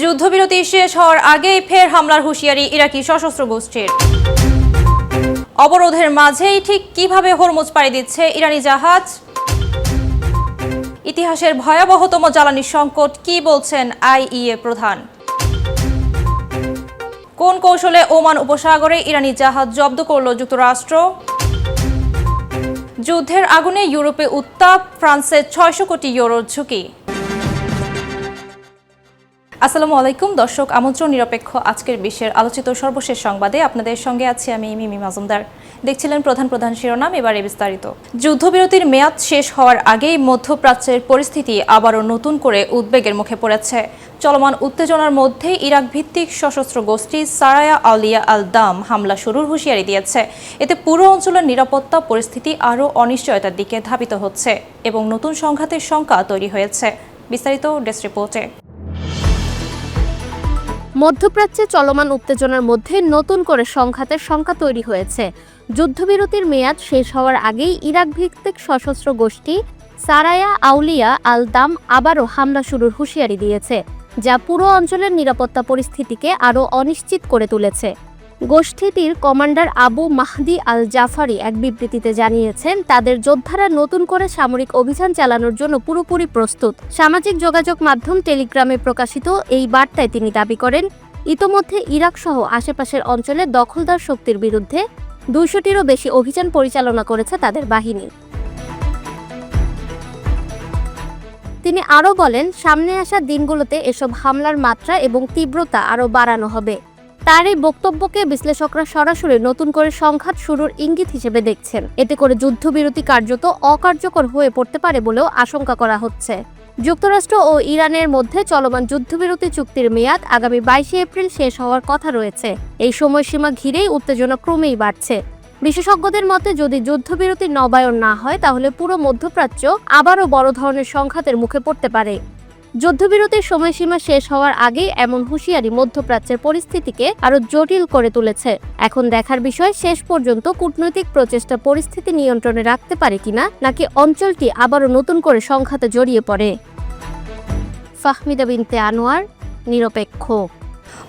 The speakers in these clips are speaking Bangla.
যুদ্ধবিরতি শেষ হওয়ার আগেই ফের হামলার হুঁশিয়ারি ইরাকি সশস্ত্র গোষ্ঠীর। অবরোধের মাঝেই ঠিক কিভাবে হরমুজ পাড়ি দিচ্ছে ইরানি জাহাজ। ইতিহাসের ভয়াবহতম জ্বালানি সংকট কি বলছেন আইইএ প্রধান। কোন কৌশলে ওমান উপসাগরে ইরানি জাহাজ জব্দ করল যুক্তরাষ্ট্র। যুদ্ধের আগুনে ইউরোপে উত্তাপ, ফ্রান্সের ৬০০ কোটি ইউরোর ঝুঁকি। আসসালামু আলাইকুম দর্শক, আমন্ত্রণ নিরপেক্ষ আজকের বিশ্বের আলোচিত সর্বশেষ সংবাদে আপনাদের সঙ্গে আছি আমি মিমি মাজুমদার। দেখছিলেন প্রধান শিরোনাম, এবারে বিস্তারিত। যুদ্ধবিরতির মেয়াদ শেষ হওয়ার আগেই মধ্যপ্রাচ্যের পরিস্থিতি আবারও নতুন করে উদ্বেগের মুখে পড়েছে। চলমান উত্তেজনার মধ্যে ইরাক ভিত্তিক সশস্ত্র গোষ্ঠী সারায়া আউলিয়া আল দাম হামলা শুরুর হুঁশিয়ারি দিয়েছে। এতে পুরো অঞ্চলের নিরাপত্তা পরিস্থিতি আরও অনিশ্চয়তার দিকে ধাবিত হচ্ছে এবং নতুন সংঘাতের শঙ্কা তৈরি হয়েছে। বিস্তারিত ডেস্ক রিপোর্টে। মধ্যপ্রাচ্যে চলমান উত্তেজনার মধ্যে নতুন করে সংঘাতের শঙ্কা তৈরি হয়েছে। যুদ্ধবিরতির মেয়াদ শেষ হওয়ার আগেই ইরাক ভিত্তিক সশস্ত্র গোষ্ঠী সারায়া আউলিয়া আল দাম আবারও হামলা শুরুর হুঁশিয়ারি দিয়েছে, যা পুরো অঞ্চলের নিরাপত্তা পরিস্থিতিকে আরও অনিশ্চিত করে তুলেছে। গোষ্ঠীটির কমান্ডার আবু মাহদি আল জাফারি এক বিবৃতিতে জানিয়েছেন, তাদের যোদ্ধারা নতুন করে সামরিক অভিযান চালানোর জন্য পুরোপুরি প্রস্তুত। সামাজিক যোগাযোগ মাধ্যম টেলিগ্রামে প্রকাশিত এই বার্তায় তিনি দাবি করেন, ইতোমধ্যে ইরাক সহ আশেপাশের অঞ্চলে দখলদার শক্তির বিরুদ্ধে ২০০টিরও বেশি অভিযান পরিচালনা করেছে তাদের বাহিনী। তিনি আরও বলেন, সামনে আসা দিনগুলোতে এসব হামলার মাত্রা এবং তীব্রতা আরও বাড়ানো হবে। তার এই বক্তব্যকে বিশ্লেষকরা সরাসরি নতুন করে সংঘাত শুরুর ইঙ্গিত হিসেবে দেখছেন। এতে করে যুদ্ধবিরতি কার্যত অকার্যকর হয়ে পড়তে পারে বলেও আশঙ্কা করা হচ্ছে। যুক্তরাষ্ট্র ও ইরানের মধ্যে চলমান যুদ্ধবিরতি চুক্তির মেয়াদ আগামী ২২ এপ্রিল শেষ হওয়ার কথা রয়েছে। এই সময়সীমা ঘিরেই উত্তেজনা ক্রমেই বাড়ছে। বিশেষজ্ঞদের মতে, যদি যুদ্ধবিরতি নবায়ন না হয় তাহলে পুরো মধ্যপ্রাচ্য আবারও বড় ধরনের সংঘাতের মুখে পড়তে পারে। যুদ্ধবিরতির সময়সীমা শেষ হওয়ার আগেই এমন হুঁশিয়ারি মধ্যপ্রাচ্যের পরিস্থিতিকে আরও জটিল করে তুলেছে। এখন দেখার বিষয়, শেষ পর্যন্ত কূটনৈতিক প্রচেষ্টা পরিস্থিতি নিয়ন্ত্রণে রাখতে পারে কিনা, নাকি অঞ্চলটি আবারও নতুন করে সংঘাতে জড়িয়ে পড়ে। ফাহমিদা বিনতে আনোয়ার, নিরপেক্ষ।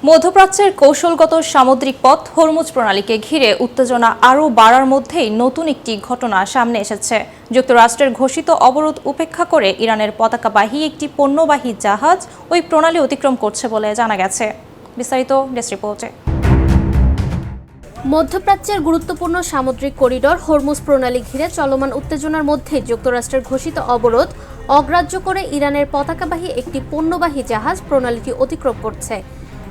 মধ্যপ্রাচ্যের কৌশলগত সামুদ্রিক পথ হরমুজ প্রণালীকে ঘিরে উত্তেজনা আরও বাড়ার মধ্যেই নতুন একটি ঘটনা সামনে এসেছে। যুক্তরাষ্ট্রের ঘোষিত অবরোধ উপেক্ষা করে ইরানের পতাকাবাহী একটি পণ্যবাহী জাহাজ ওই প্রণালী অতিক্রম করছে বলে জানা গেছে। বিস্তারিত ডেস্ক রিপোর্টে। মধ্যপ্রাচ্যের গুরুত্বপূর্ণ সামুদ্রিক করিডর হরমুজ প্রণালী ঘিরে চলমান উত্তেজনার মধ্যে যুক্তরাষ্ট্রের ঘোষিত অবরোধ অগ্রাহ্য করে ইরানের পতাকাবাহী একটি পণ্যবাহী জাহাজ প্রণালীটি অতিক্রম করছে।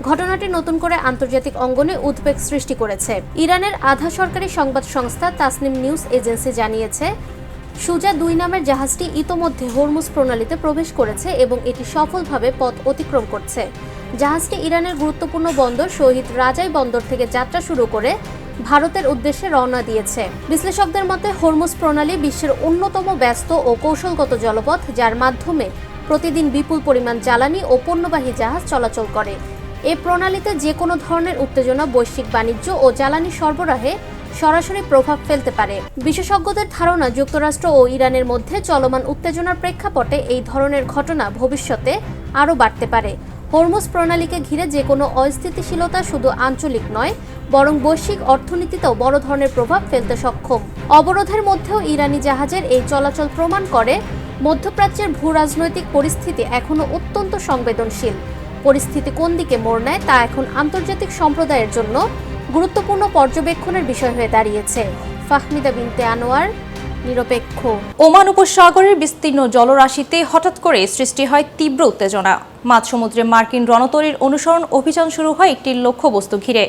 ঘটনাটি নতুন করে আন্তর্জাতিক অঙ্গনে উদ্বেগ সৃষ্টি করেছে। ইরানের আধা সরকারি সংবাদ সংস্থা তাসনিম নিউজ এজেন্সি জানিয়েছে, সুজা ২ নামের জাহাজটি ইতোমধ্যে হরমুজ প্রণালীতে প্রবেশ করেছে এবং এটি সফলভাবে পথ অতিক্রম করছে। জাহাজটি ইরানের গুরুত্বপূর্ণ বন্দর শহীদ রাজাই বন্দর থেকে যাত্রা শুরু করে ভারতের উদ্দেশ্যে রওনা দিয়েছে। বিশ্লেষকদের মতে, হরমুজ প্রণালী বিশ্বের অন্যতম ব্যস্ত ও কৌশলগত জলপথ, যার মাধ্যমে প্রতিদিন বিপুল পরিমাণ জ্বালানি ও পণ্যবাহী জাহাজ চলাচল করে। এই প্রণালীতে যে কোনো ধরনের উত্তেজনা বৈশ্বিক বাণিজ্য ও জ্বালানি সরবরাহে সরাসরি প্রভাব ফেলতে পারে। বিশেষজ্ঞদের ধারণা, যুক্তরাষ্ট্র ও ইরানের মধ্যে চলমান উত্তেজনার প্রেক্ষাপটে এই ধরনের ঘটনা ভবিষ্যতে আরও বাড়তে পারে। হরমুজ প্রণালীকে ঘিরে যে কোনো অস্থিতিশীলতা শুধু আঞ্চলিক নয়, বরং বৈশ্বিক অর্থনীতিতেও বড় ধরনের প্রভাব ফেলতে সক্ষম। অবরোধের মধ্যেও ইরানি জাহাজের এই চলাচল প্রমাণ করে, মধ্যপ্রাচ্যের ভূরাজনৈতিক পরিস্থিতি এখনও অত্যন্ত সংবেদনশীল। পরিস্থিতি কোন দিকে মোড় নেয় তা এখন আন্তর্জাতিক সম্প্রদায়ের জন্য গুরুত্বপূর্ণ পর্যবেক্ষণের বিষয় হয়ে দাঁড়িয়েছে। ফাহমিদা বিনতে আনোয়ার, নিরপেক্ষ। ওমান উপসাগরের বিস্তীর্ণ জলরাশিতে হঠাৎ করে সৃষ্টি হয় তীব্র উত্তেজনা। মাঝ সমুদ্রে মার্কিন রণতরীর অনুসরণ অভিযান শুরু হয় একটি লক্ষ্যবস্তু ঘিরে,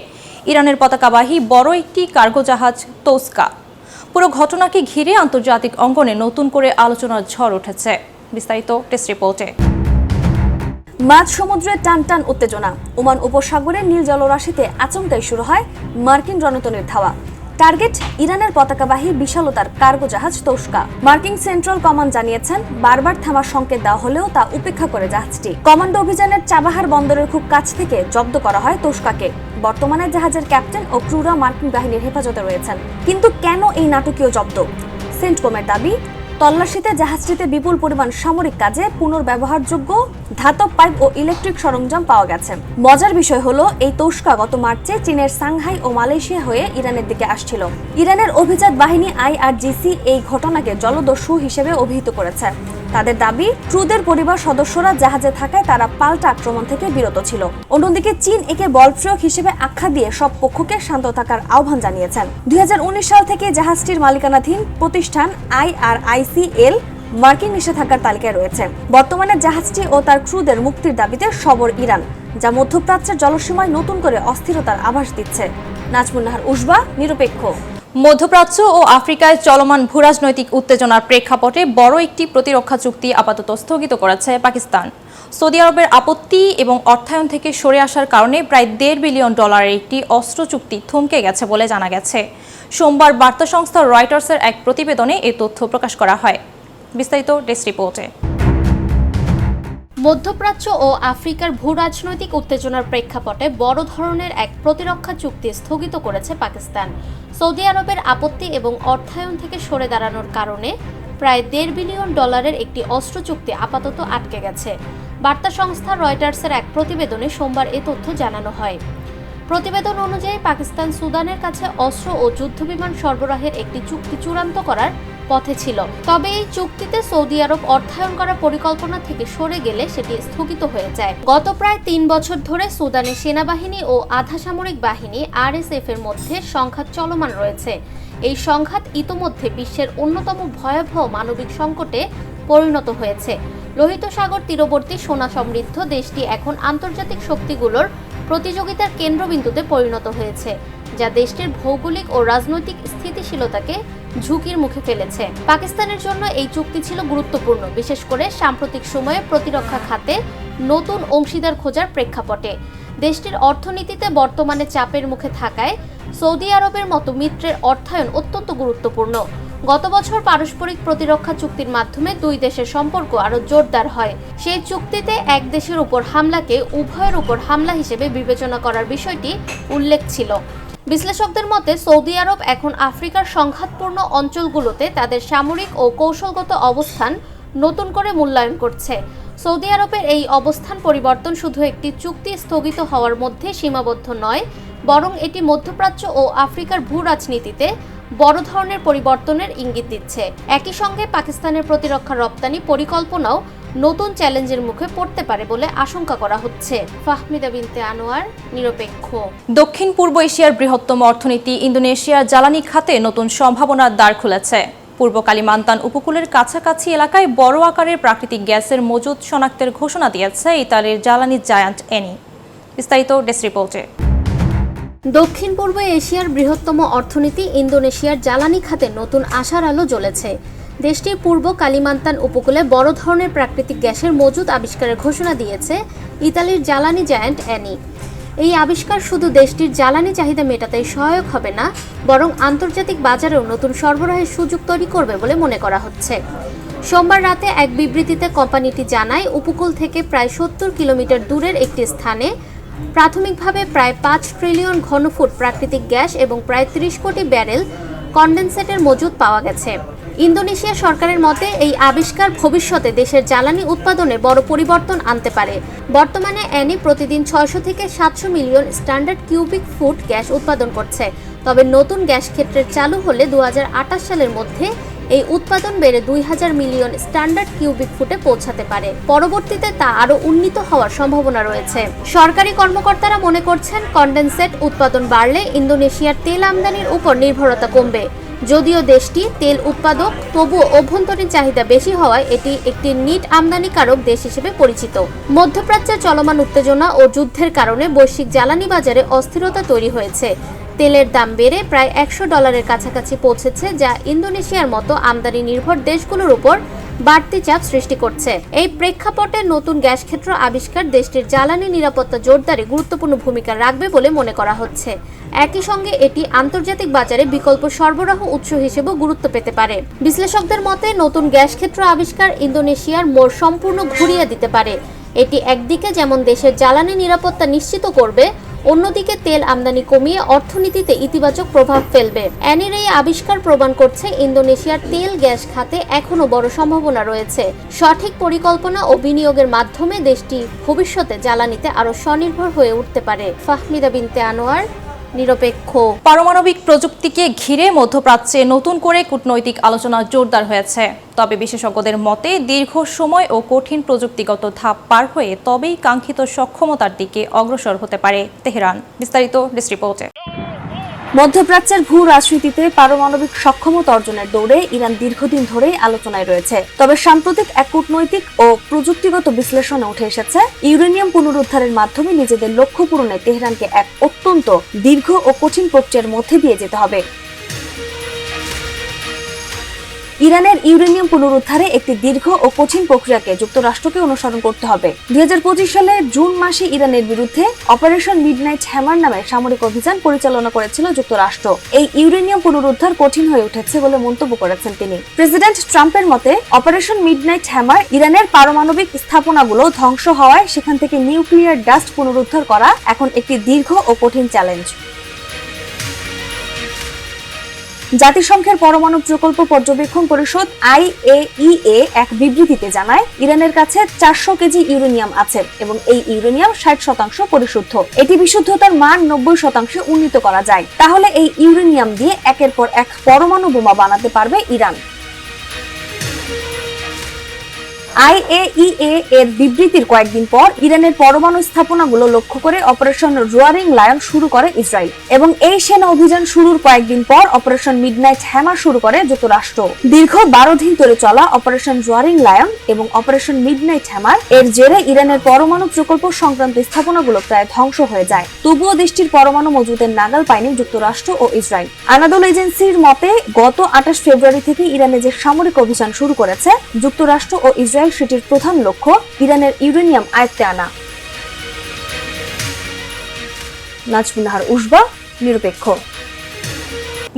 ইরানের পতাকাবাহী বড় একটি কার্গো জাহাজ তোসকা। পুরো ঘটনাকে ঘিরে আন্তর্জাতিক অঙ্গনে নতুন করে আলোচনার ঝড় উঠেছে। বিস্তারিত টেস্ট রিপোর্টে। মাঝ সমুদ্রে টানটান উত্তেজনা। ওমান উপসাগরের নীল জলরাশিতে আচমকাই শুরু হয় মার্কিন রণতরীর ধাওয়া। টার্গেট ইরানের পতাকাবাহী বিশালতার কার্গো জাহাজ তোসকা। মার্কিন সেন্ট্রাল কমান্ড জানিয়েছেন, বারবার থামার সংকেত দেওয়া হলেও তা উপেক্ষা করে জাহাজটি। কমান্ডো অভিযানের চাবাহার বন্দরের খুব কাছ থেকে জব্দ করা হয় তোসকাকে। বর্তমানে জাহাজের ক্যাপ্টেন ও ক্রুরা মার্কিন বাহিনীর হেফাজতে রয়েছেন। কিন্তু কেন এই নাটকীয় জব্দ? সেন্টকমের দাবি, তল্লাশিতে জাহাজটিতে বিপুল পরিমাণ সামরিক কাজে পুনর্ব্যবহারযোগ্য ধাতব পাইপ ও ইলেকট্রিক সরঞ্জাম পাওয়া গেছে। মজার বিষয় হলো এই তোশকা গত মার্চে চীনের সাংহাই ও মালয়েশিয়া হয়ে ইরানের দিকে আসছিল। ইরানের অভিজাত বাহিনী IRGC এই ঘটনাকে জলদস্যু হিসেবে অভিহিত করেছে। তাদের দাবি, ক্রুদের পরিবার সদস্যরা জাহাজে থাকায় তারা পাল্টা আক্রমণ থেকে বিরত ছিল। অন্যদিকে চীন একে বলপ্রয়োগ হিসেবে আখ্যা দিয়ে সব পক্ষকে শান্ত থাকার আহ্বান জানিয়েছেন। 2019 সাল থেকে জাহাজটির মালিকানাধীন প্রতিষ্ঠান IRICL মার্কিন নিষেধাজ্ঞার তালিকায় রয়েছে। বর্তমানে জাহাজটি ও তার ক্রুদের মুক্তির দাবিতে সরব ইরান, যা মধ্যপ্রাচ্যের জলসীমায় নতুন করে অস্থিরতার আভাস দিচ্ছে। নাজমুন নাহার, উসবা, নিরপেক্ষ। মধ্যপ্রাচ্য ও আফ্রিকায় চলমান ভূরাজনৈতিক উত্তেজনার প্রেক্ষাপটে বড় একটি প্রতিরক্ষা চুক্তি আপাতত স্থগিত করেছে পাকিস্তান। সৌদি আরবের আপত্তি এবং অর্থায়ন থেকে সরে আসার কারণে প্রায় $1.5 বিলিয়ন একটি অস্ত্র চুক্তি থমকে গেছে বলে জানা গেছে। সোমবার বার্তা সংস্থা রয়টার্সের এক প্রতিবেদনে এই তথ্য প্রকাশ করা হয়। বিস্তারিত ডেস্ক রিপোর্টে। মধ্যপ্রাচ্য ও আফ্রিকার ভূরাজনৈতিক উত্তেজনার প্রেক্ষাপটে বড় ধরনের এক প্রতিরক্ষা চুক্তি স্থগিত করেছে পাকিস্তান। সৌদি আরবের আপত্তি এবং অর্থায়ন থেকে সরে দাঁড়ানোর কারণে প্রায় $1.5 বিলিয়ন একটি অস্ত্র চুক্তি আপাতত আটকে গেছে। বার্তা সংস্থা রয়টার্সের এক প্রতিবেদনে সোমবার এ তথ্য জানানো হয়। প্রতিবেদন অনুযায়ী পাকিস্তান সুদানের কাছে অস্ত্র ও যুদ্ধবিমান সরবরাহের একটি চুক্তি চূড়ান্ত করার পথে ছিল, তবে এই চুক্তিতে সৌদি আরব অর্থায়ন করার পরিকল্পনা থেকে সরে গেলে সেটি স্থগিত হয়ে যায়। গত প্রায় 3 বছর ধরে সুদানের সেনাবাহিনী ও আধা সামরিক বাহিনী RSF এর মধ্যে সংঘাত চলমান রয়েছে। এই সংঘাত ইতোমধ্যে বিশ্বের অন্যতম ভয়াবহ মানবিক সংকটে পরিণত হয়েছে। লোহিত সাগর তীরবর্তী সোনা সমৃদ্ধ দেশটি এখন আন্তর্জাতিক শক্তিগুলোর প্রতিযোগিতার কেন্দ্রবিন্দুতে পরিণত হয়েছে, যা দেশটির ভৌগোলিক ও রাজনৈতিক স্থিতিশীলতাকে ঝুঁকির মুখে ফেলেছে। পাকিস্তানের জন্য এই চুক্তি ছিল গুরুত্বপূর্ণ, বিশেষ করে সাম্প্রতিক সময়ে প্রতিরক্ষা খাতে নতুন অংশীদার খোঁজার প্রেক্ষাপটে। দেশটির অর্থনীতিতে বর্তমানে চাপের মুখে থাকায় সৌদি আরবের মতো মিত্রের অর্থায়ন অত্যন্ত গুরুত্বপূর্ণ। গত বছর পারস্পরিক প্রতিরক্ষা চুক্তির মাধ্যমে দুই দেশের সম্পর্ক আরও জোরদার হয়। সেই চুক্তিতে এক দেশের উপর হামলাকে উভয়ের উপর হামলা হিসেবে বিবেচনা করার বিষয়টি উল্লেখ ছিল। বিশ্লেষকদের মতে সৌদি আরব এখন আফ্রিকার সংঘাতপূর্ণ অঞ্চলগুলোতে তাদের সামরিক ও কৌশলগত অবস্থান নতুন করে মূল্যায়ন করছে। সৌদি আরবের এই অবস্থান পরিবর্তন শুধু একটি চুক্তি স্থগিত হওয়ার মধ্যে সীমাবদ্ধ নয়, বরং এটি মধ্যপ্রাচ্য ও আফ্রিকার ভূ রাজনীতিতে বড় ধরনের পরিবর্তনের ইঙ্গিত দিচ্ছে। একই সঙ্গে পাকিস্তানের প্রতিরক্ষা রপ্তানি পরিকল্পনাও নতুন চ্যালেঞ্জের মুখে পড়তে পারে বলে আশঙ্কা করা হচ্ছে। ফাহমিদা বিনতে আনোয়ার, নিরপেক্ষ। দক্ষিণ পূর্ব এশিয়ার বৃহত্তম অর্থনীতি ইন্দোনেশিয়ার জ্বালানি খাতে নতুন সম্ভাবনার দ্বার খুলেছে। পূর্ব কালিমান্তান উপকূলের কাছাকাছি এলাকায় বড় আকারের প্রাকৃতিক গ্যাসের মজুদ শনাক্তের ঘোষণা দিয়েছে ইতালির জ্বালানি জায়ান্ট এনি। বিস্তারিত ডেস্ক রিপোর্টে। দক্ষিণ পূর্ব এশিয়ার বৃহত্তম অর্থনীতি ইন্দোনেশিয়ার জ্বালানি খাতে নতুন আশার আলো জ্বলেছে। দেশটির পূর্ব কালিমান্তান উপকূলে বড় ধরনের প্রাকৃতিক গ্যাসের মজুদ আবিষ্কারের ঘোষণা দিয়েছে ইতালির জ্বালানি জায়ান্ট এনি। এই আবিষ্কার শুধু দেশটির জ্বালানি চাহিদা মেটাতেই সহায়ক হবে না, বরং আন্তর্জাতিক বাজারেও নতুন সরবরাহের সুযোগ তৈরি করবে বলে মনে করা হচ্ছে। সোমবার রাতে এক বিবৃতিতে কোম্পানিটি জানায়, উপকূল থেকে প্রায় 70 কিলোমিটার দূরের একটি স্থানে প্রাথমিকভাবে প্রায় 5 ট্রিলিয়ন ঘনফুট প্রাকৃতিক গ্যাস এবং প্রায় 30 কোটি ব্যারেল কনডেনসেটের মজুদ পাওয়া গেছে। ইন্দোনেশিয়া সরকারের মতে এই আবিষ্কার ভবিষ্যতে দেশের জ্বালানি উৎপাদনে বড় পরিবর্তন আনতে পারে। বর্তমানে এনি প্রতিদিন 600 থেকে 700 million standard cubic foot gas উৎপাদন করছে, তবে নতুন গ্যাস ক্ষেত্রের চালু হলে 2028 সালের মধ্যে এই উৎপাদন বেড়ে 2000 মিলিয়ন স্ট্যান্ডার্ড কিউবিক ফুটে পৌঁছাতে পারে। পরবর্তীতে তা আরও উন্নীত হওয়ার সম্ভাবনা রয়েছে। সরকারি কর্মকর্তারা মনে করছেন, কনডেনসেট উৎপাদন বাড়লে ইন্দোনেশিয়ার তেল আমদানির উপর নির্ভরতা কমবে। যদিও দেশটি তেল উৎপাদক, তবুও অভ্যন্তরীণ চাহিদা বেশি হওয়ায় এটি একটি নিট আমদানিকারক দেশ হিসেবে পরিচিত। মধ্যপ্রাচ্যে চলমান উত্তেজনা ও যুদ্ধের কারণে বৈশ্বিক জ্বালানি বাজারে অস্থিরতা তৈরি হয়েছে। তেলের দাম বেড়ে প্রায় $100 কাছাকাছি পৌঁছেছে, যা ইন্দোনেশিয়ার মতো আমদানি নির্ভর দেশগুলোর উপর বাড়তি চাপ সৃষ্টি করছে। এই প্রেক্ষাপটে নতুন গ্যাস ক্ষেত্র আবিষ্কার দেশটির জ্বালানি নিরাপত্তা জোরদারে গুরুত্বপূর্ণ ভূমিকা রাখবে বলে মনে করা হচ্ছে। একই সঙ্গে এটি আন্তর্জাতিক বাজারে বিকল্প সরবরাহ উৎস হিসেবেও গুরুত্ব পেতে পারে। বিশ্লেষকদের মতে নতুন গ্যাস ক্ষেত্র আবিষ্কার ইন্দোনেশিয়ার মোড় সম্পূর্ণ ঘুরিয়ে দিতে পারে। এটি একদিকে যেমন দেশের জ্বালানি নিরাপত্তা নিশ্চিত করবে, অন্যদিকে তেল আমদানি কমিয়ে অর্থনীতিতে ইতিবাচক প্রভাব ফেলবে। অ্যানির এই আবিষ্কার প্রমাণ করছে ইন্দোনেশিয়ার তেল গ্যাস খাতে এখনো বড় সম্ভাবনা রয়েছে। সঠিক পরিকল্পনা ও বিনিয়োগের মাধ্যমে দেশটি ভবিষ্যতে জ্বালানিতে আরো স্বনির্ভর হয়ে উঠতে পারে। ফাহমিদা বিনতে আনোয়ার, নিরপেক্ষ। পারমাণবিক প্রযুক্তিকে ঘিরে মধ্যপ্রাচ্যে নতুন করে কূটনৈতিক আলোচনা জোরদার হয়েছে। তবে বিশেষজ্ঞদের মতে দীর্ঘ সময় ও কঠিন প্রযুক্তিগত ধাপ পার হয়ে তবেই কাঙ্ক্ষিত সক্ষমতার দিকে অগ্রসর হতে পারে তেহরান। বিস্তারিত ডেস্ক রিপোর্টে। মধ্যপ্রাচ্যের ভূ রাজনীতিতে পারমাণবিক সক্ষমতা অর্জনের দৌড়ে ইরান দীর্ঘদিন ধরেই আলোচনায় রয়েছে। তবে সাম্প্রতিক এক কূটনৈতিক ও প্রযুক্তিগত বিশ্লেষণে উঠে এসেছে, ইউরেনিয়াম পুনরুদ্ধারের মাধ্যমে নিজেদের লক্ষ্য পূরণে তেহরানকে এক অত্যন্ত দীর্ঘ ও কঠিন প্রক্রিয়ার মধ্যে দিয়ে যেতে হবে। ইরানের ইউরেনিয়াম পুনরুদ্ধারে একটি দীর্ঘ ও কঠিন প্রক্রিয়াকে যুক্তরাষ্ট্রকে অনুসরণ করতে হবে। 2025 সালের জুন মাসে ইরানের বিরুদ্ধে অপারেশন মিডনাইট হ্যামার নামে সামরিক অভিযান পরিচালনা করেছিল যুক্তরাষ্ট্র। এই ইউরেনিয়াম পুনরুদ্ধার কঠিন হয়ে উঠেছে বলে মন্তব্য করেছেন তিনি। প্রেসিডেন্ট ট্রাম্পের মতে অপারেশন মিডনাইট হ্যামার ইরানের পারমাণবিক স্থাপনাগুলো ধ্বংস হওয়ায় সেখান থেকে নিউক্লিয়ার ডাস্ট পুনরুদ্ধার করা এখন একটি দীর্ঘ ও কঠিন চ্যালেঞ্জ। জাতিসংঘের পরমাণু প্রকল্প পর্যবেক্ষণ পরিষদ IAEA এক বিবৃতিতে জানায়, ইরানের কাছে 400 কেজি ইউরেনিয়াম আছে এবং এই ইউরেনিয়াম 60% পরিশুদ্ধ। এটি বিশুদ্ধতার মান 90% উন্নীত করা যায়। তাহলে এই ইউরেনিয়াম দিয়ে একের পর এক পরমাণু বোমা বানাতে পারবে ইরান। IAEA এর বিবৃতির কয়েকদিন পর ইরানের পরমাণু স্থাপনাগুলো লক্ষ্য করে অপারেশন রোয়ারিং লায়ন শুরু করে ইসরায়েল এবং এই সেনা অভিযান শুরুর কয়েকদিন পর অপারেশন মিডনাইট হ্যামার শুরু করে যুক্তরাষ্ট্র। দীর্ঘ 12 দিন ধরে চলা অপারেশন রোয়ারিং লায়ন এবং অপারেশন মিডনাইট হ্যামার এর জেরে ইরানের পরমাণু প্রকল্প সংক্রান্ত স্থাপনাগুলো প্রায় ধ্বংস হয়ে যায়। তবুও দেশটির পরমাণু মজুদের নাগাল পায়নি যুক্তরাষ্ট্র ও ইসরায়েল। আনাদোল এজেন্সির মতে গত 28 ফেব্রুয়ারি থেকে ইরানে যে সামরিক অভিযান শুরু করেছে যুক্তরাষ্ট্র ও ইসরায়েল, সেটির প্রধান লক্ষ্য ইরানের ইউরেনিয়াম আয়ত্তে আনা। নাজমুন নাহার, উসবা, নিরপেক্ষ।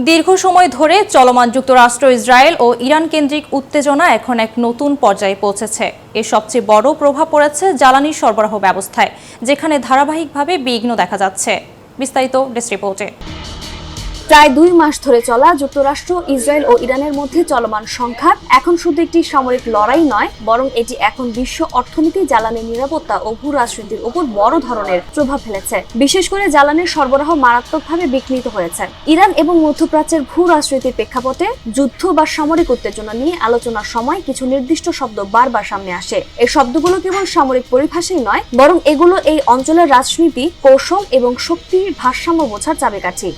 দীর্ঘ সময় ধরে চলমান যুক্তরাষ্ট্র, ইসরায়েল ও ইরান কেন্দ্রিক উত্তেজনা এখন এক নতুন পর্যায়ে পৌঁছেছে। এর সবচেয়ে বড় প্রভাব পড়েছে জ্বালানি সরবরাহ ব্যবস্থায়, যেখানে ধারাবাহিকভাবে বিঘ্ন দেখা যাচ্ছে। বিস্তারিত ডেস্ক রিপোর্টে। প্রায় 2 মাস ধরে চলা যুক্তরাষ্ট্র, ইসরায়েল ও ইরানের মধ্যে চলমান সংঘাত এখন শুধু একটি সামরিক লড়াই নয়, বরং এটি এখন বিশ্ব অর্থনীতি, জ্বালানি নিরাপত্তা ও ভূ রাজনীতির উপর বড় ধরনের প্রভাব ফেলেছে। বিশেষ করে জ্বালানির সরবরাহ মারাত্মকভাবে বিঘ্নিত হয়েছে। ইরান এবং মধ্যপ্রাচ্যের ভূ রাজনীতির প্রেক্ষাপটে যুদ্ধ বা সামরিক উত্তেজনা নিয়ে আলোচনার সময় কিছু নির্দিষ্ট শব্দ বারবার সামনে আসে। এই শব্দগুলো কেবল সামরিক পরিভাষাই নয়, বরং এগুলো এই অঞ্চলের রাজনীতি, কৌশল এবং শক্তির ভারসাম্য বোঝার চাবিকাঠি।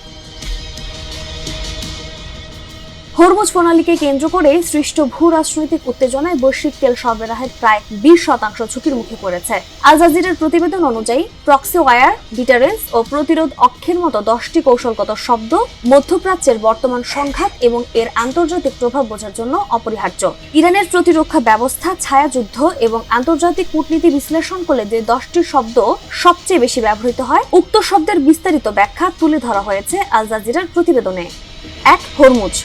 হরমুজ প্রণালীকে কেন্দ্র করে সৃষ্ট ভূ রাজনৈতিক উত্তেজনায় বৈশ্বিক তেল সরবরাহের প্রায় 20% ঝুঁকির মুখে পড়েছে। আল জাজিরার প্রতিবেদন অনুযায়ী প্রক্সি ওয়ার, ডিটারেন্স ও প্রতিরোধ অক্ষের মতো 10টি কৌশলগত শব্দ মধ্যপ্রাচ্যের বর্তমান সংঘাত এবং এর আন্তর্জাতিক প্রভাব বোঝার জন্য অপরিহার্য। ইরানের প্রতিরক্ষা ব্যবস্থা, ছায়াযুদ্ধ এবং আন্তর্জাতিক কূটনীতি বিশ্লেষণ করলে যে 10টি শব্দ সবচেয়ে বেশি ব্যবহৃত হয়, উক্ত শব্দের বিস্তারিত ব্যাখ্যা তুলে ধরা হয়েছে আল জাজিরার প্রতিবেদনে। 1.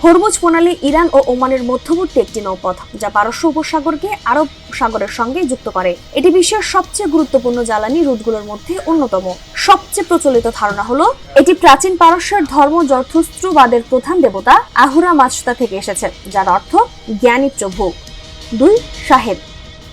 হরমুজ প্রণালী ইরান ও ওমানের মধ্যবর্তী একটি নৌপথ, যা পারস্য উপসাগরকে আরব সাগরের সঙ্গে যুক্ত করে। এটি বিশ্বের সবচেয়ে গুরুত্বপূর্ণ জ্বালানি রুটগুলোর মধ্যে অন্যতম। সবচেয়ে প্রচলিত ধারণা হলো এটি প্রাচীন পারস্যের ধর্ম জরথুস্ত্রবাদের প্রধান দেবতা আহুরা মাজদা থেকে এসেছে, যার অর্থ জ্ঞানী প্রভু। 2. শাহেদ।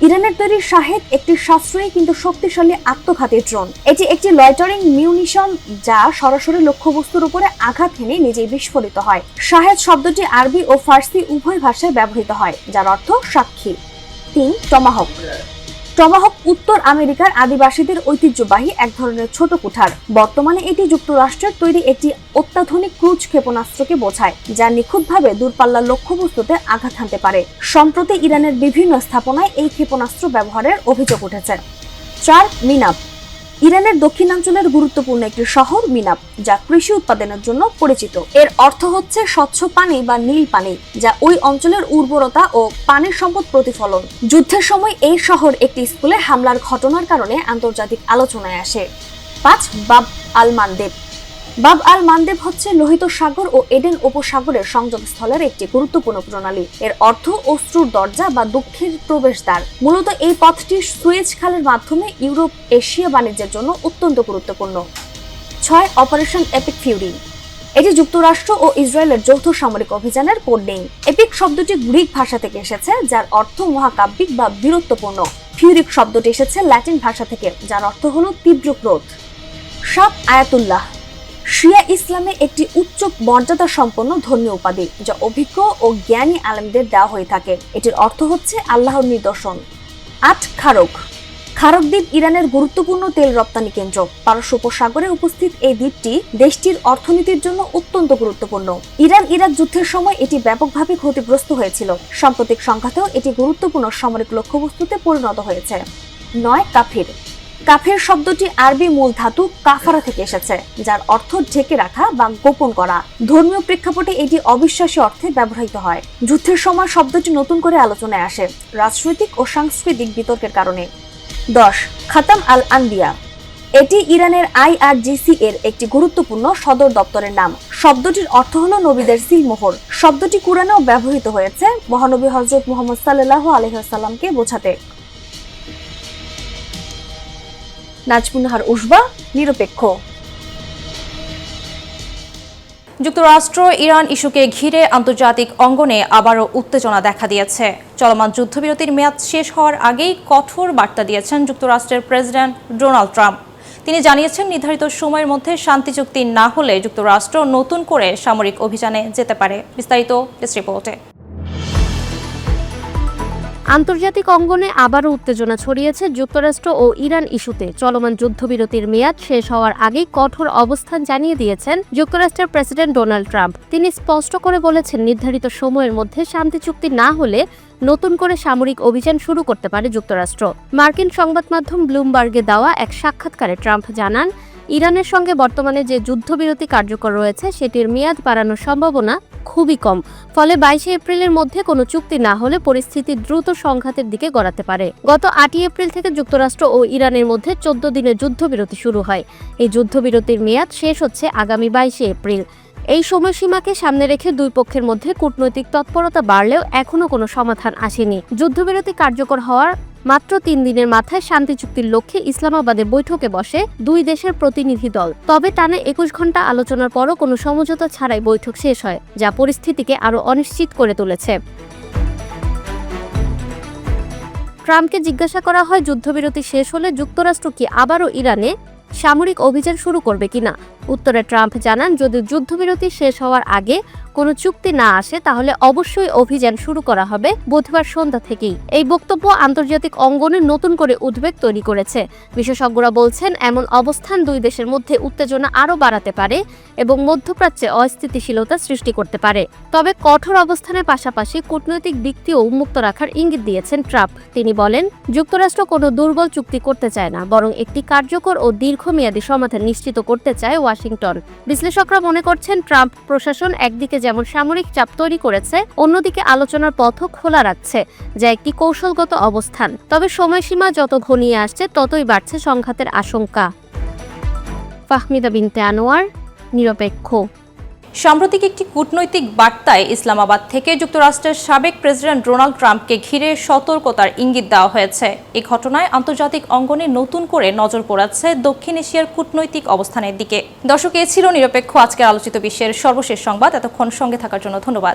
ইরানের তৈরি শাহেদ একটি সাশ্রয়ী কিন্তু শক্তিশালী আত্মঘাতী ড্রোন। এটি একটি লয়টারিং মিউনিশন যা সরাসরি লক্ষ্যবস্তুর উপরে আঘাত হেনে নিজেই বিস্ফোরিত হয়। শাহেদ শব্দটি আরবি ও ফার্সি উভয় ভাষায় ব্যবহৃত হয়, যার অর্থ সাক্ষী। 3. টমাহক। টমাহক উত্তর আমেরিকার আদিবাসীদের ঐতিহ্যবাহী এক ধরনের ছোট কুঠার। বর্তমানে এটি যুক্তরাষ্ট্রের তৈরি একটি অত্যাধুনিক ক্রুজ ক্ষেপণাস্ত্রকে বোঝায়, যা নিখুঁতভাবে দূরপাল্লার লক্ষ্যবস্তুতে আঘাত হানতে পারে। সম্প্রতি ইরানের বিভিন্ন স্থাপনায় এই ক্ষেপণাস্ত্র ব্যবহারের অভিযোগ উঠেছে। 4. মিনাব। ইরানের দক্ষিণাঞ্চলের গুরুত্বপূর্ণ একটি শহর মিনাব, যা কৃষি উৎপাদনের জন্য পরিচিত। এর অর্থ হচ্ছে স্বচ্ছ পানি বা নীল পানি, যা ওই অঞ্চলের উর্বরতা ও পানির সম্পদ প্রতিফলন। যুদ্ধের সময় এই শহর একটি স্কুলে হামলার ঘটনার কারণে আন্তর্জাতিক আলোচনায় আসে। 5. বাব আল মানদেব। বাব আল মানদেব হচ্ছে লোহিত সাগর ও এডেন উপসাগরের সংযোগস্থলের একটি গুরুত্বপূর্ণ প্রণালী। এর অর্থ অশ্রুর দরজা বা দক্ষিণ প্রবেশদ্বার। মূলত এই পথটি সুয়েজ খালের মাধ্যমে ইউরোপ এশিয়া বাণিজ্যের জন্য অত্যন্ত গুরুত্বপূর্ণ। 6. Operation epic Fury. এটি যুক্তরাষ্ট্র ও ইসরায়েলের যৌথ সামরিক অভিযানের কোড নেম। এপিক শব্দটি গ্রিক ভাষা থেকে এসেছে, যার অর্থ মহাকাব্যিক বা বীরত্বপূর্ণ। ফিউরিক শব্দটি এসেছে ল্যাটিন ভাষা থেকে, যার অর্থ হলো তীব্র ক্রোধ। 7. আয়াতুল্লাহ। শিয়া ইসলামে একটি উচ্চ মর্যাদা সম্পন্ন ধর্মীয় উপাধি, যা অভিজ্ঞ ও জ্ঞানী আলেমদের দেওয়া হয়ে থাকে। এটির অর্থ হচ্ছে আল্লাহর নিদর্শন। 8. খারক। খারক দ্বীপ ইরানের গুরুত্বপূর্ণ তেল রপ্তানি কেন্দ্র। পারস্য উপসাগরে উপস্থিত এই দ্বীপটি দেশটির অর্থনীতির জন্য অত্যন্ত গুরুত্বপূর্ণ। ইরাক যুদ্ধের সময় এটি ব্যাপকভাবে ক্ষতিগ্রস্ত হয়েছিল। সাম্প্রতিক সংঘাতেও এটি গুরুত্বপূর্ণ সামরিক লক্ষ্যবস্তুতে পরিণত হয়েছে। 9. কাফির। কাফের শব্দটি আরবি মূল ধাতু কাফারা থেকে এসেছে, যার অর্থ ঢেকে রাখা বা গোপন করা। ধর্মীয় প্রেক্ষাপটে এটি অবিশ্বাসী অর্থে ব্যবহৃত হয়। যুদ্ধের সময় শব্দটি নতুন করে আলোচনায় আসে, রাজনৈতিক ও সাংস্কৃতিক বিতর্কের কারণে। 10. খাতাম আল আনবিয়া। এটি ইরানের IRGC এর একটি গুরুত্বপূর্ণ সদর দপ্তরের নাম। শব্দটির অর্থ হলো নবীদের সিলমোহর। শব্দটি কুরআনেও ব্যবহৃত হয়েছে মহানবী হযরত মুহাম্মদ সাল্লাল্লাহু আলাইহি ওয়াসাল্লামকে বোঝাতে। নাজমুন্নাহার উসবা, নিরপেক্ষ। যুক্তরাষ্ট্র ইরান ইস্যুকে ঘিরে আন্তর্জাতিক অঙ্গনে আবারও উত্তেজনা দেখা দিয়েছে। চলমান যুদ্ধবিরতির মেয়াদ শেষ হওয়ার আগেই কঠোর বার্তা দিয়েছেন যুক্তরাষ্ট্রের প্রেসিডেন্ট ডোনাল্ড ট্রাম্প। তিনি জানিয়েছেন, নির্ধারিত সময়ের মধ্যে শান্তি চুক্তি না হলে যুক্তরাষ্ট্র নতুন করে সামরিক অভিযানে যেতে পারে। বিস্তারিত ডেস্ক রিপোর্টে। আন্তর্জাতিক অঙ্গনে আবারও উত্তেজনা ছড়িয়েছে যুক্তরাষ্ট্র ও ইরান ইস্যুতে। চলমান যুদ্ধবিরতির মেয়াদ শেষ হওয়ার আগেই কঠোর অবস্থান জানিয়ে দিয়েছেন যুক্তরাষ্ট্রের প্রেসিডেন্ট ডোনাল্ড ট্রাম্প। তিনি স্পষ্ট করে বলেছেন, নির্ধারিত সময়ের মধ্যে শান্তি চুক্তি না হলে নতুন করে সামরিক অভিযান শুরু করতে পারে যুক্তরাষ্ট্র। মার্কিন সংবাদ মাধ্যম ব্লুমবার্গে দেওয়া এক সাক্ষাৎকারে ট্রাম্প জানান, ইরানের সঙ্গে বর্তমানে যে যুদ্ধবিরতি কার্যকর রয়েছে সেটির মেয়াদ বাড়ানোর সম্ভাবনা খুবই কম। ফলে 22 এপ্রিলের মধ্যে কোনো চুক্তি না হলে পরিস্থিতি দ্রুত সংঘাতের দিকে গড়াতে পারে। গত 8 এপ্রিল থেকে যুক্তরাষ্ট্র ও ইরানের মধ্যে 14 দিনের যুদ্ধবিরতি শুরু হয়। এই যুদ্ধবিরতির মেয়াদ শেষ হচ্ছে আগামী 22 এপ্রিল। এই সময়সীমাকে সামনে রেখে দুই পক্ষের মধ্যে কূটনৈতিক তৎপরতা বাড়লেও এখনো কোনো সমাধান আসেনি। যুদ্ধবিরতি কার্যকর হওয়ার মাত্র 3 দিনের মাথায় শান্তি চুক্তির লক্ষ্যে ইসলামাবাদে বৈঠকে বসে দুই দেশের প্রতিনিধি দল। তবে টানা 21 ঘন্টা আলোচনার পরও কোনো সমঝোতা ছাড়াই বৈঠক শেষ হয়, যা পরিস্থিতিকে আরও অনিশ্চিত করে তুলেছে। ট্রাম্পকে জিজ্ঞাসা করা হয়, যুদ্ধবিরতি শেষ হলে যুক্তরাষ্ট্র কি আবারও ইরানে সামরিক অভিযান শুরু করবে কিনা। উত্তরে ট্রাম্প জানান, যদি যুদ্ধবিরতি শেষ হওয়ার আগে কোনো চুক্তি না আসে তাহলে অবশ্যই অভিযান শুরু করা হবে বুধবার সন্ধ্যা থেকেই। এই বক্তব্য আন্তর্জাতিক অঙ্গনে নতুন করে উদ্বেগ তৈরি করেছে। বিশেষজ্ঞরা বলছেন, এমন অবস্থান দুই দেশের মধ্যে উত্তেজনা আরও বাড়াতে পারে এবং মধ্যপ্রাচ্যে অস্থিতিশীলতা সৃষ্টি করতে পারে। তবে কঠোর অবস্থানের পাশাপাশি কূটনৈতিক দিকটিও উন্মুক্ত রাখার ইঙ্গিত দিয়েছেন ট্রাম্প। তিনি বলেন, যুক্তরাষ্ট্র কোনো দুর্বল চুক্তি করতে চায় না, বরং একটি কার্যকর ও দীর্ঘমেয়াদী সমাধান নিশ্চিত করতে চায় ওয়াশিংটন। বিশ্লেষকরা মনে করছেন, ট্রাম্প প্রশাসন একদিকে যেমন সামরিক চাপ তৈরি করেছে, অন্যদিকে আলোচনার পথও খোলা রাখছে, যা একটি কৌশলগত অবস্থান। তবে সময়সীমা যত ঘনিয়ে আসছে ততই বাড়ছে সংঘাতের আশঙ্কা। ফাহমিদা বিনতে আনোয়ার, নিরপেক্ষ। সাম্প্রতিক একটি কূটনৈতিক বার্তায় ইসলামাবাদ থেকে যুক্তরাষ্ট্রের সাবেক প্রেসিডেন্ট ডোনাল্ড ট্রাম্পকে ঘিরে সতর্কতার ইঙ্গিত দেওয়া হয়েছে। এই ঘটনায় আন্তর্জাতিক অঙ্গনে নতুন করে নজর পড়াচ্ছে দক্ষিণ এশিয়ার কূটনৈতিক অবস্থানের দিকে। দর্শক, এ ছিল নিরপেক্ষ আজকের আলোচিত বিশ্বের সর্বশেষ সংবাদ। এতক্ষণ সঙ্গে থাকার জন্য ধন্যবাদ।